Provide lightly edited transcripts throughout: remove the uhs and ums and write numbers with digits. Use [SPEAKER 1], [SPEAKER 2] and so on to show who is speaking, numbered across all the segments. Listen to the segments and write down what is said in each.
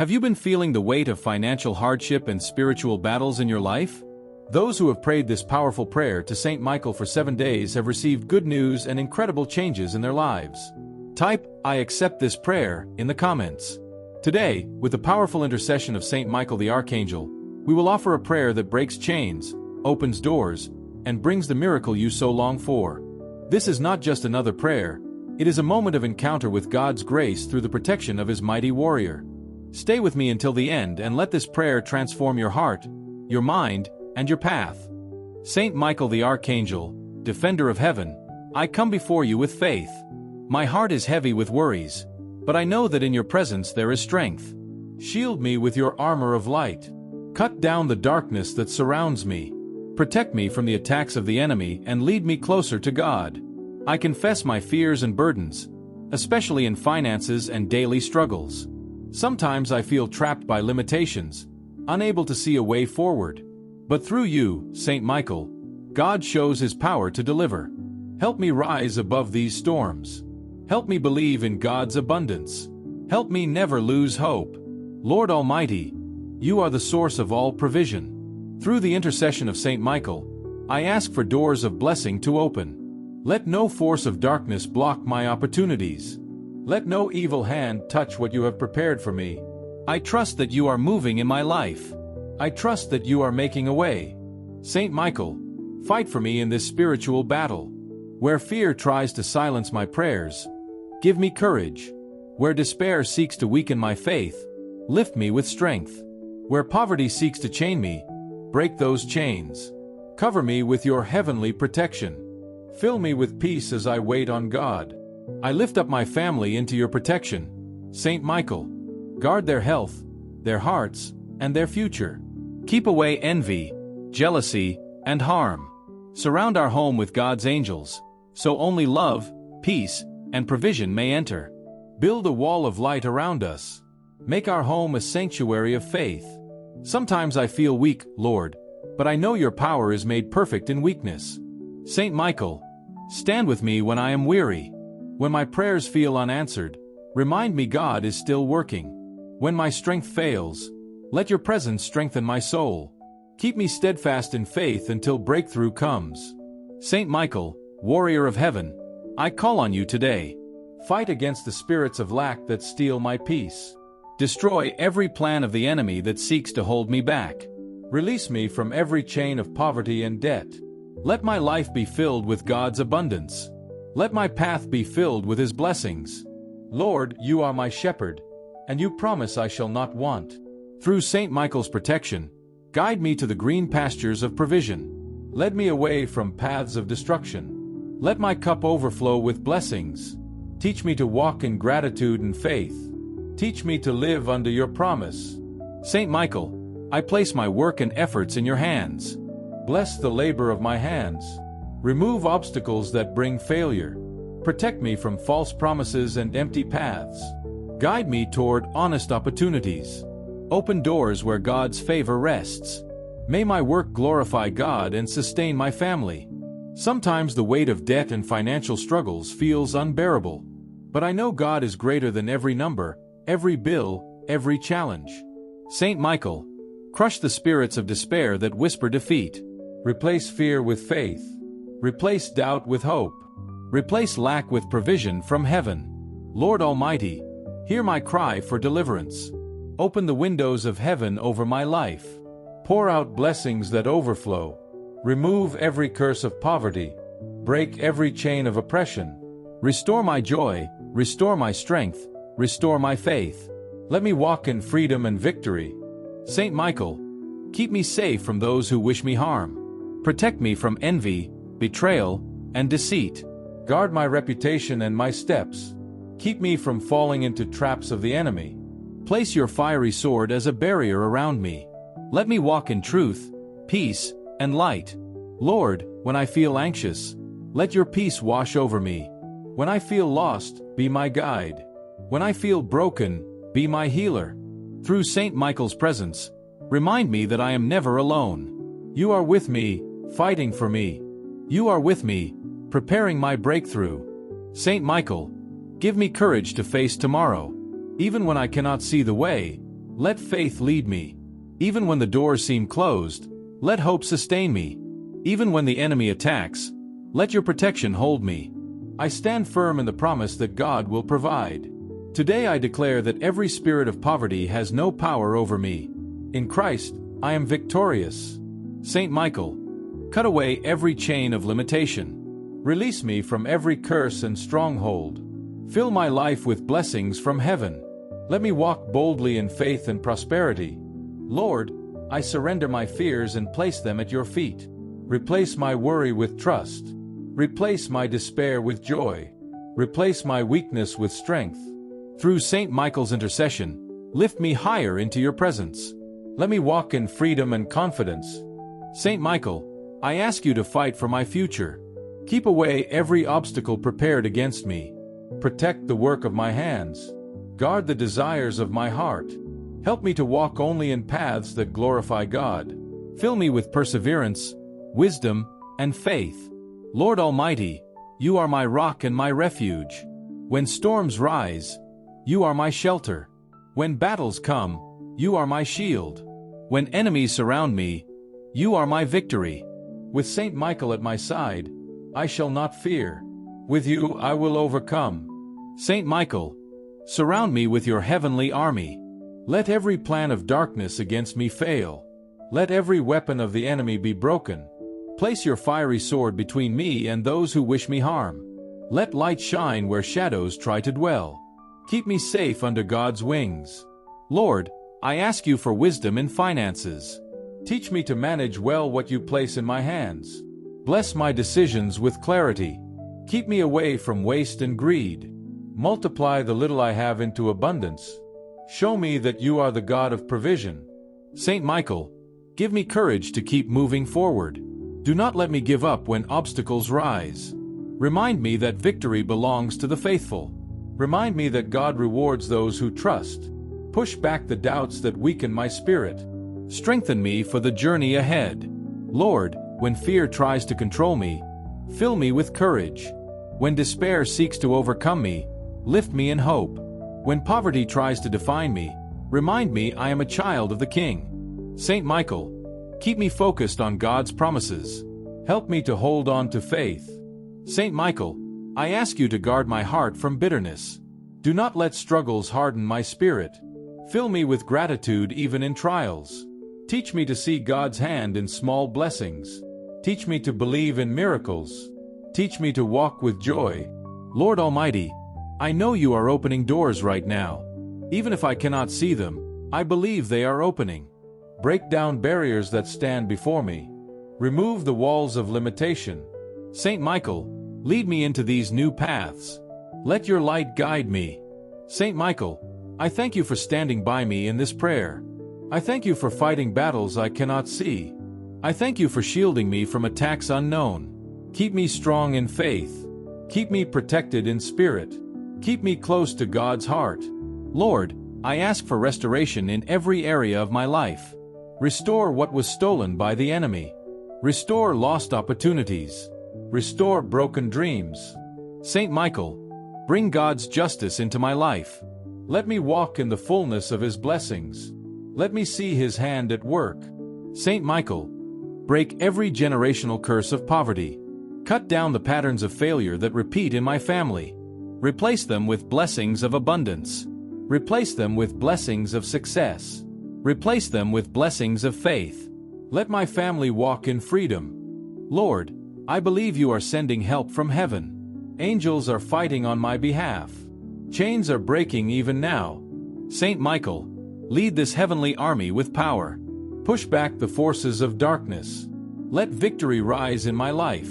[SPEAKER 1] Have you been feeling the weight of financial hardship and spiritual battles in your life? Those who have prayed this powerful prayer to Saint Michael for 7 days have received good news and incredible changes in their lives. Type, "I accept this prayer," in the comments. Today, with the powerful intercession of Saint Michael the Archangel, we will offer a prayer that breaks chains, opens doors, and brings the miracle you so long for. This is not just another prayer, it is a moment of encounter with God's grace through the protection of His mighty warrior. Stay with me until the end and let this prayer transform your heart, your mind, and your path. Saint Michael the Archangel, defender of heaven, I come before you with faith. My heart is heavy with worries, but I know that in your presence there is strength. Shield me with your armor of light. Cut down the darkness that surrounds me. Protect me from the attacks of the enemy and lead me closer to God. I confess my fears and burdens, especially in finances and daily struggles. Sometimes I feel trapped by limitations, unable to see a way forward. But through you, Saint Michael, God shows His power to deliver. Help me rise above these storms. Help me believe in God's abundance. Help me never lose hope. Lord Almighty, you are the source of all provision. Through the intercession of Saint Michael, I ask for doors of blessing to open. Let no force of darkness block my opportunities. Let no evil hand touch what you have prepared for me. I trust that you are moving in my life. I trust that you are making a way. Saint Michael, fight for me in this spiritual battle. Where fear tries to silence my prayers, give me courage. Where despair seeks to weaken my faith, lift me with strength. Where poverty seeks to chain me, break those chains. Cover me with your heavenly protection. Fill me with peace as I wait on God. I lift up my family into your protection. Saint Michael, guard their health, their hearts, and their future. Keep away envy, jealousy, and harm. Surround our home with God's angels, so only love, peace, and provision may enter. Build a wall of light around us. Make our home a sanctuary of faith. Sometimes I feel weak, Lord, but I know your power is made perfect in weakness. Saint Michael, stand with me when I am weary. When my prayers feel unanswered, remind me God is still working. When my strength fails, let your presence strengthen my soul. Keep me steadfast in faith until breakthrough comes. Saint Michael, warrior of heaven, I call on you today. Fight against the spirits of lack that steal my peace. Destroy every plan of the enemy that seeks to hold me back. Release me from every chain of poverty and debt. Let my life be filled with God's abundance. Let my path be filled with His blessings. Lord, you are my shepherd, and you promise I shall not want. Through Saint Michael's protection, guide me to the green pastures of provision. Lead me away from paths of destruction. Let my cup overflow with blessings. Teach me to walk in gratitude and faith. Teach me to live under your promise. Saint Michael, I place my work and efforts in your hands. Bless the labor of my hands. Remove obstacles that bring failure. Protect me from false promises and empty paths. Guide me toward honest opportunities. Open doors where God's favor rests. May my work glorify God and sustain my family. Sometimes the weight of debt and financial struggles feels unbearable. But I know God is greater than every number, every bill, every challenge. Saint Michael, crush the spirits of despair that whisper defeat. Replace fear with faith. Replace doubt with hope. Replace lack with provision from heaven. Lord Almighty, hear my cry for deliverance. Open the windows of heaven over my life. Pour out blessings that overflow. Remove every curse of poverty. Break every chain of oppression. Restore my joy, restore my strength, restore my faith. Let me walk in freedom and victory. Saint Michael, keep me safe from those who wish me harm. Protect me from envy, betrayal, and deceit. Guard my reputation and my steps. Keep me from falling into traps of the enemy. Place your fiery sword as a barrier around me. Let me walk in truth, peace, and light. Lord, when I feel anxious, let your peace wash over me. When I feel lost, be my guide. When I feel broken, be my healer. Through Saint Michael's presence, remind me that I am never alone. You are with me, fighting for me. You are with me, preparing my breakthrough. Saint Michael, give me courage to face tomorrow. Even when I cannot see the way, Let faith lead me. Even when the doors seem closed, let hope sustain me. Even when the enemy attacks, let your protection hold me. I stand firm in the promise that God will provide. Today I declare that every spirit of poverty has no power over me. In Christ, I am victorious. Saint Michael, cut away every chain of limitation. Release me from every curse and stronghold. Fill my life with blessings from heaven. Let me walk boldly in faith and prosperity. Lord, I surrender my fears and place them at your feet. Replace my worry with trust. Replace my despair with joy. Replace my weakness with strength. Through Saint Michael's intercession, lift me higher into your presence. Let me walk in freedom and confidence. Saint Michael, I ask you to fight for my future. Keep away every obstacle prepared against me. Protect the work of my hands. Guard the desires of my heart. Help me to walk only in paths that glorify God. Fill me with perseverance, wisdom, and faith. Lord Almighty, you are my rock and my refuge. When storms rise, you are my shelter. When battles come, you are my shield. When enemies surround me, you are my victory. With Saint Michael at my side, I shall not fear. With you I will overcome. Saint Michael, surround me with your heavenly army. Let every plan of darkness against me fail. Let every weapon of the enemy be broken. Place your fiery sword between me and those who wish me harm. Let light shine where shadows try to dwell. Keep me safe under God's wings. Lord, I ask you for wisdom in finances. Teach me to manage well what you place in my hands. Bless my decisions with clarity. Keep me away from waste and greed. Multiply the little I have into abundance. Show me that you are the God of provision. Saint Michael, give me courage to keep moving forward. Do not let me give up when obstacles rise. Remind me that victory belongs to the faithful. Remind me that God rewards those who trust. Push back the doubts that weaken my spirit. Strengthen me for the journey ahead. Lord, when fear tries to control me, fill me with courage. When despair seeks to overcome me, lift me in hope. When poverty tries to define me, remind me I am a child of the King. Saint Michael, keep me focused on God's promises. Help me to hold on to faith. Saint Michael, I ask you to guard my heart from bitterness. Do not let struggles harden my spirit. Fill me with gratitude even in trials. Teach me to see God's hand in small blessings. Teach me to believe in miracles. Teach me to walk with joy. Lord Almighty, I know you are opening doors right now. Even if I cannot see them, I believe they are opening. Break down barriers that stand before me. Remove the walls of limitation. Saint Michael, lead me into these new paths. Let your light guide me. Saint Michael, I thank you for standing by me in this prayer. I thank you for fighting battles I cannot see. I thank you for shielding me from attacks unknown. Keep me strong in faith. Keep me protected in spirit. Keep me close to God's heart. Lord, I ask for restoration in every area of my life. Restore what was stolen by the enemy. Restore lost opportunities. Restore broken dreams. Saint Michael, bring God's justice into my life. Let me walk in the fullness of His blessings. Let me see His hand at work. Saint Michael, break every generational curse of poverty. Cut down the patterns of failure that repeat in my family. Replace them with blessings of abundance. Replace them with blessings of success. Replace them with blessings of faith. Let my family walk in freedom. Lord, I believe you are sending help from heaven. Angels are fighting on my behalf. Chains are breaking even now. Saint Michael, lead this heavenly army with power. Push back the forces of darkness. Let victory rise in my life.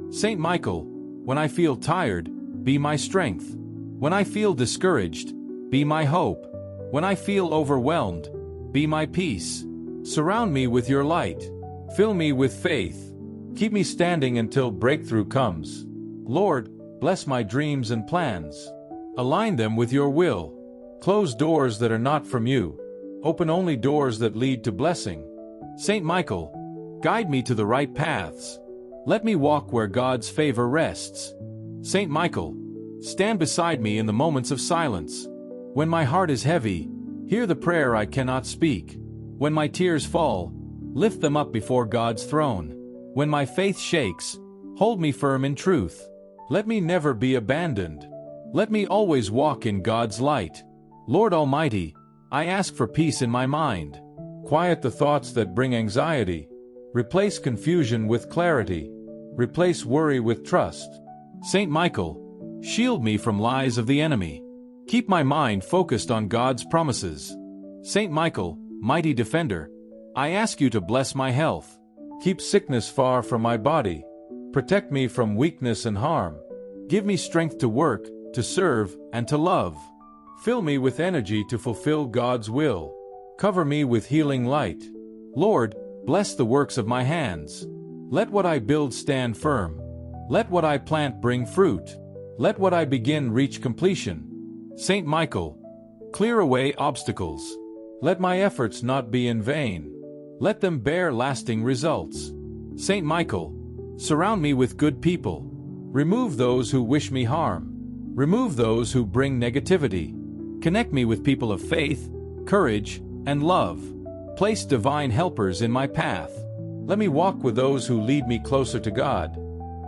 [SPEAKER 1] Saint Michael, when I feel tired, be my strength. When I feel discouraged, be my hope. When I feel overwhelmed, be my peace. Surround me with your light. Fill me with faith. Keep me standing until breakthrough comes. Lord, bless my dreams and plans. Align them with your will. Close doors that are not from you. Open only doors that lead to blessing. Saint Michael, guide me to the right paths. Let me walk where God's favor rests. Saint Michael, stand beside me in the moments of silence. When my heart is heavy, Hear the prayer I cannot speak. When my tears fall, lift them up before God's throne. When my faith shakes, hold me firm in truth. Let me never be abandoned. Let me always walk in God's light. Lord Almighty, I ask for peace in my mind. Quiet the thoughts that bring anxiety. Replace confusion with clarity. Replace worry with trust. Saint Michael, shield me from lies of the enemy. Keep my mind focused on God's promises. Saint Michael, mighty defender, I ask you to bless my health. Keep sickness far from my body. Protect me from weakness and harm. Give me strength to work, to serve, and to love. Fill me with energy to fulfill God's will. Cover me with healing light. Lord, bless the works of my hands. Let what I build stand firm. Let what I plant bring fruit. Let what I begin reach completion. Saint Michael, clear away obstacles. Let my efforts not be in vain. Let them bear lasting results. Saint Michael, surround me with good people. Remove those who wish me harm. Remove those who bring negativity. Connect me with people of faith, courage, and love. Place divine helpers in my path. Let me walk with those who lead me closer to God.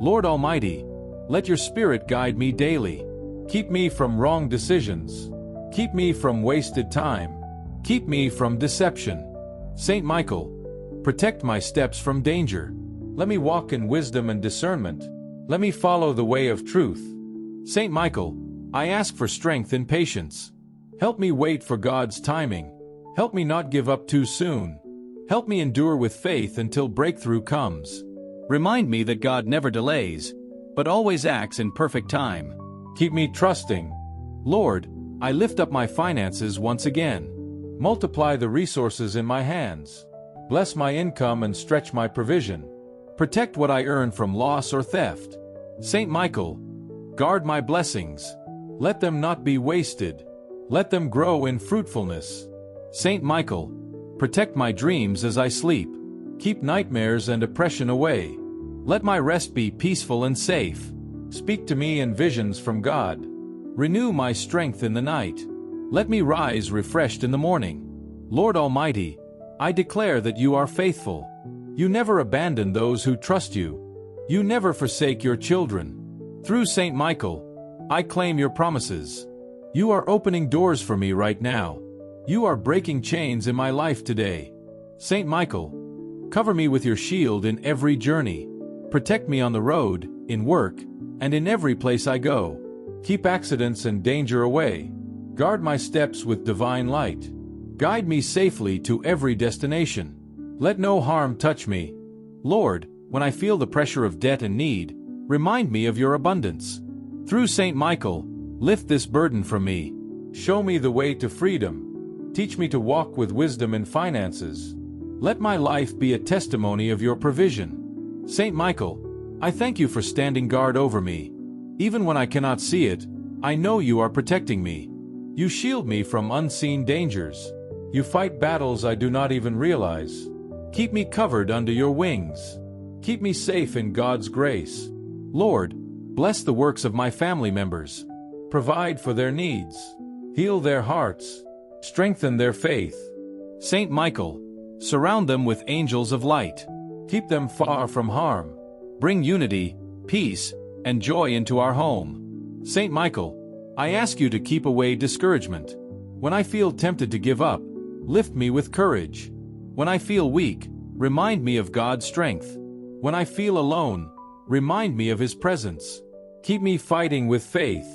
[SPEAKER 1] Lord Almighty, let your Spirit guide me daily. Keep me from wrong decisions. Keep me from wasted time. Keep me from deception. Saint Michael, protect my steps from danger. Let me walk in wisdom and discernment. Let me follow the way of truth. Saint Michael, I ask for strength and patience. Help me wait for God's timing. Help me not give up too soon. Help me endure with faith until breakthrough comes. Remind me that God never delays, but always acts in perfect time. Keep me trusting. Lord, I lift up my finances once again. Multiply the resources in my hands. Bless my income and stretch my provision. Protect what I earn from loss or theft. Saint Michael, guard my blessings. Let them not be wasted. Let them grow in fruitfulness. Saint Michael, protect my dreams as I sleep. Keep nightmares and oppression away. Let my rest be peaceful and safe. Speak to me in visions from God. Renew my strength in the night. Let me rise refreshed in the morning. Lord Almighty, I declare that you are faithful. You never abandon those who trust you. You never forsake your children. Through Saint Michael, I claim your promises. You are opening doors for me right now. You are breaking chains in my life today. Saint Michael, cover me with your shield in every journey. Protect me on the road, in work, and in every place I go. Keep accidents and danger away. Guard my steps with divine light. Guide me safely to every destination. Let no harm touch me. Lord, when I feel the pressure of debt and need, remind me of your abundance. Through Saint Michael, lift this burden from me. Show me the way to freedom. Teach me to walk with wisdom in finances. Let my life be a testimony of your provision. Saint Michael, I thank you for standing guard over me. Even when I cannot see it, I know you are protecting me. You shield me from unseen dangers. You fight battles I do not even realize. Keep me covered under your wings. Keep me safe in God's grace. Lord, bless the works of my family members. Provide for their needs. Heal their hearts. Strengthen their faith. Saint Michael, surround them with angels of light. Keep them far from harm. Bring unity, peace, and joy into our home. Saint Michael, I ask you to keep away discouragement. When I feel tempted to give up, lift me with courage. When I feel weak, remind me of God's strength. When I feel alone, remind me of His presence. Keep me fighting with faith.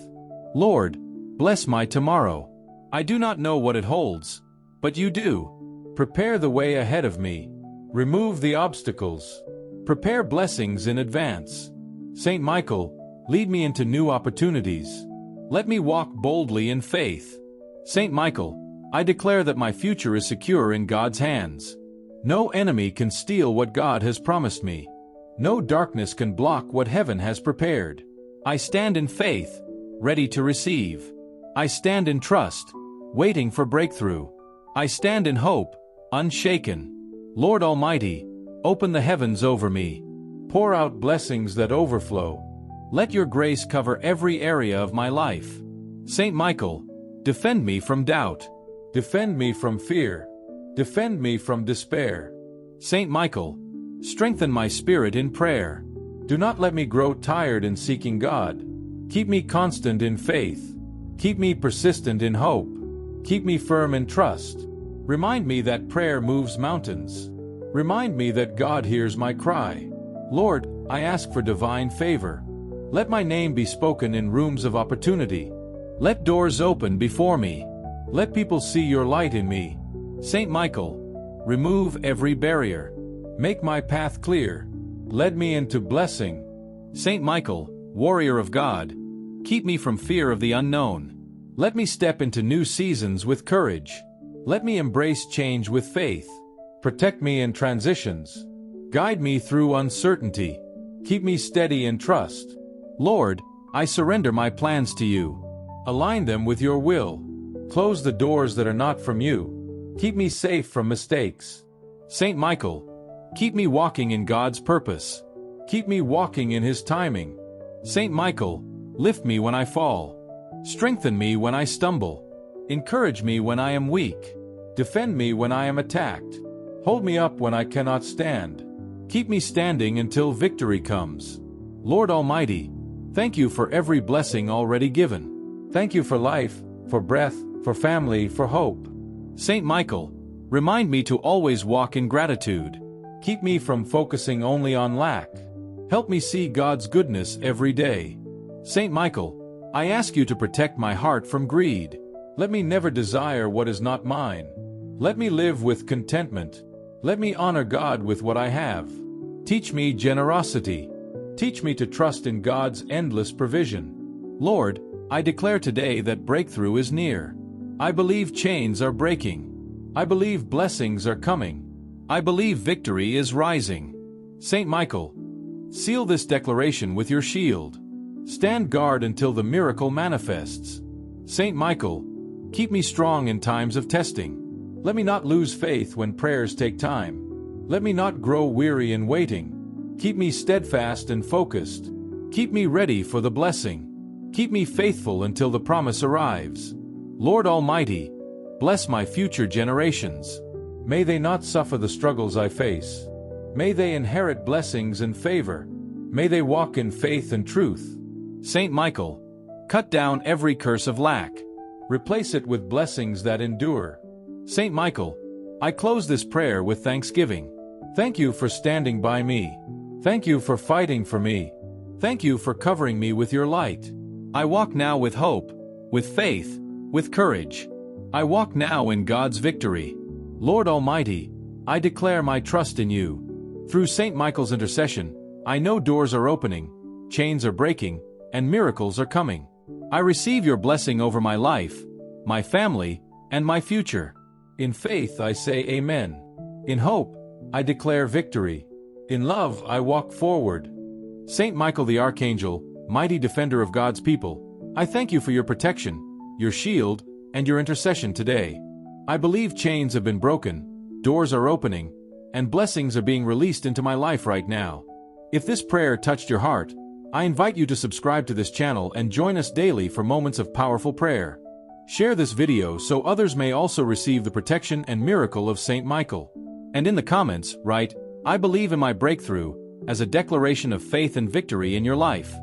[SPEAKER 1] Lord, bless my tomorrow. I do not know what it holds, but you do. Prepare the way ahead of me. Remove the obstacles. Prepare blessings in advance. Saint Michael, lead me into new opportunities. Let me walk boldly in faith. Saint Michael, I declare that my future is secure in God's hands. No enemy can steal what God has promised me. No darkness can block what heaven has prepared. I stand in faith, ready to receive. I stand in trust, waiting for breakthrough. I stand in hope, unshaken. Lord Almighty, open the heavens over me. Pour out blessings that overflow. Let your grace cover every area of my life. Saint Michael, defend me from doubt. Defend me from fear. Defend me from despair. Saint Michael, strengthen my spirit in prayer. Do not let me grow tired in seeking God. Keep me constant in faith. Keep me persistent in hope. Keep me firm in trust. Remind me that prayer moves mountains. Remind me that God hears my cry. Lord, I ask for divine favor. Let my name be spoken in rooms of opportunity. Let doors open before me. Let people see your light in me. Saint Michael, remove every barrier. Make my path clear. Lead me into blessing. Saint Michael, warrior of God, keep me from fear of the unknown. Let me step into new seasons with courage. Let me embrace change with faith. Protect me in transitions. Guide me through uncertainty. Keep me steady in trust. Lord, I surrender my plans to you. Align them with your will. Close the doors that are not from you. Keep me safe from mistakes. Saint Michael, keep me walking in God's purpose. Keep me walking in His timing. Saint Michael, lift me when I fall. Strengthen me when I stumble. Encourage me when I am weak. Defend me when I am attacked. Hold me up when I cannot stand. Keep me standing until victory comes. Lord Almighty, thank you for every blessing already given. Thank you for life, for breath, for family, for hope. Saint Michael, remind me to always walk in gratitude. Keep me from focusing only on lack. Help me see God's goodness every day. Saint Michael, I ask you to protect my heart from greed. Let me never desire what is not mine. Let me live with contentment. Let me honor God with what I have. Teach me generosity. Teach me to trust in God's endless provision. Lord, I declare today that breakthrough is near. I believe chains are breaking. I believe blessings are coming. I believe victory is rising. Saint Michael, seal this declaration with your shield. Stand guard until the miracle manifests. Saint Michael, keep me strong in times of testing. Let me not lose faith when prayers take time. Let me not grow weary in waiting. Keep me steadfast and focused. Keep me ready for the blessing. Keep me faithful until the promise arrives. Lord Almighty, bless my future generations. May they not suffer the struggles I face. May they inherit blessings and favor. May they walk in faith and truth. Saint Michael, cut down every curse of lack. Replace it with blessings that endure. Saint Michael, I close this prayer with thanksgiving. Thank you for standing by me. Thank you for fighting for me. Thank you for covering me with your light. I walk now with hope, with faith, with courage. I walk now in God's victory. Lord Almighty, I declare my trust in you. Through Saint Michael's intercession, I know doors are opening, chains are breaking, and miracles are coming. I receive your blessing over my life, my family, and my future. In faith I say amen. In hope, I declare victory. In love I walk forward. Saint Michael the Archangel, mighty defender of God's people, I thank you for your protection, your shield, and your intercession today. I believe chains have been broken, doors are opening, and blessings are being released into my life right now. If this prayer touched your heart, I invite you to subscribe to this channel and join us daily for moments of powerful prayer. Share this video so others may also receive the protection and miracle of Saint Michael. And in the comments, write, I believe in my breakthrough, as a declaration of faith and victory in your life.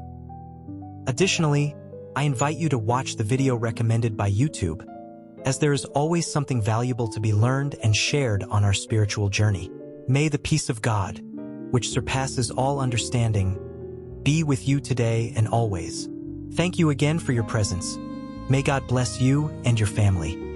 [SPEAKER 2] Additionally, I invite you to watch the video recommended by YouTube, as there is always something valuable to be learned and shared on our spiritual journey. May the peace of God, which surpasses all understanding, be with you today and always. Thank you again for your presence. May God bless you and your family.